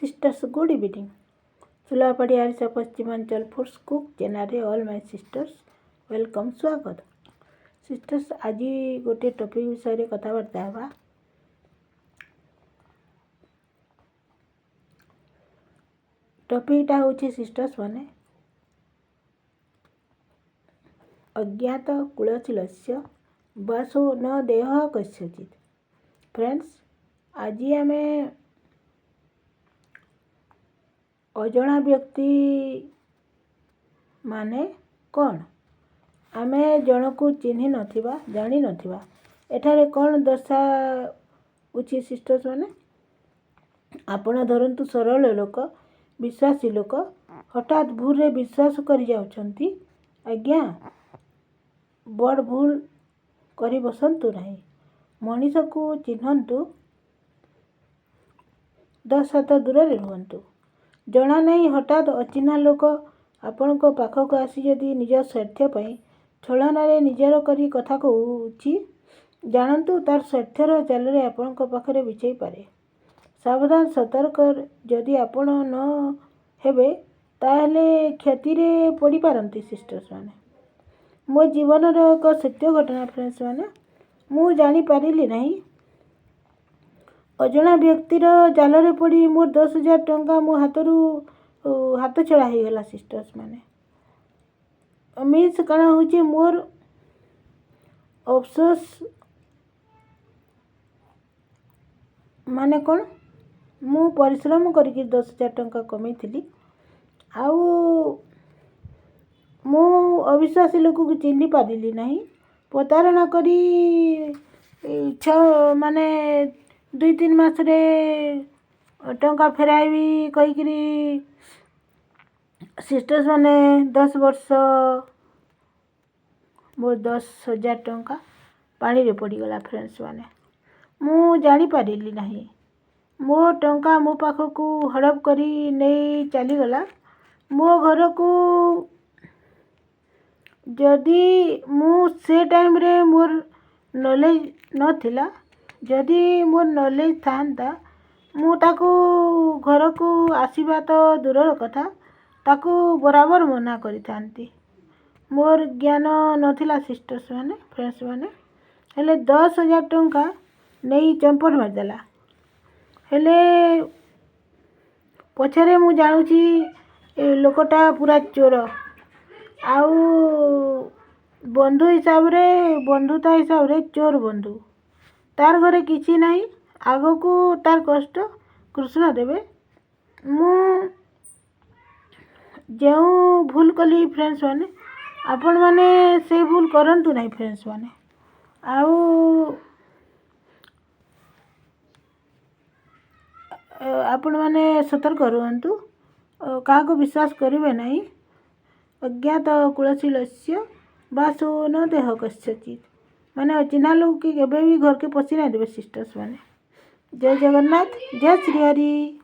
Sisters, good evening. Sulapadi Arisa Paschimachal Foods Cook channel all my sister's welcome स्वागत। Sisters आज गोटे topic विषय कथबार्ता हेबा। टॉपिकटा होची सिस्टर्स माने अज्ञात कुलचिलस्य वासो न देह कस्यचित। फ्रेंड्स आज आमे अजणा व्यक्ति माने कौन आमे जनकु चिन्हि नथिबा जानी नथिबा एठारे कौन दर्शाउछि सिस्टर्स माने आपण धरंतु सरल लोक विश्वासी लोक हठात भूल विश्वास करि जाउछंती आज्ञा बड़ भूल करि बसंतु नाही। मनीष को चिन्हंतु 10 हाथ दूर रे रुहंतु। जना नहीं हठात अचिन्हा लोक आपण को पाखक आसी जदि निज स्वार्थ पई छलनारे निजर करी कथा कहूछि जानतु तार स्वार्थर जालरे आपण को पाखरे बिछेई पारे। सावधान सतर्क जदि आपण न हेबे ताहले क्षति रे पड़ी पारंती सिस्टर्स माने। मो जीवन रे एक सत्य घटना फ्रेंड्स माने मु जानी पारिली नहीं अजणा व्यक्तिर जालरे पड़ी मोर 10,000 टंका मो हाथरू हाथ छड़ा हो गला सिस्टर्स माने। मीन्स कणा होची मोर अफसोस माने कौन मु परिश्रम करके 10,000 टंका कमाई थी आउ मु अविश्वासी लोक को चिन्ह पारिली नहीं प्रतारणा करी माने 2-3 मास रे टंका फेराइबी कहीकरी सिस्टर्स माने 10 वर्ष मोर 10,000 टंका पानी रे पड़ी गला फ्रेंड्स माने। मु जानी पारिली नहीं मो टंका मो पाखकू हड़प करी नहीं चली गला मो घर को जदि मु से टाइम रे मोर नॉलेज नथिला जदि मोर नॉलेज थांता मु ताकू घर को आसीबा तो दूरर कथा ताकू बराबर मना करी थांती। मोर ज्ञान नथिला सिस्टर्स माने फ्रेंड्स माने हेले 10,000 टंका नहीं चंपट मारदेला हेले पछरे मु जानुची लोकटा पूरा चोर आउ बंधु हिसाब रे बंधुता हिसाब रे चोर बंधु तार घरे किछि नहीं आगो को तार कष्ट कृष्ण देवे। मु जो भूल कली फ्रेंड्स माने आपण माने से भूल करंतु नहीं फ्रेंड्स माने आउ आपण माने सतर्क रुहंतु का को विश्वास करिवे नहीं अज्ञात कुलशीलस्य वासो न देह कस्यचित माने अचिन्हा लोग के केबे भी घर के पसी नहीं देवे सिस्टर्स माने। जय जगन्नाथ जय श्री हरि।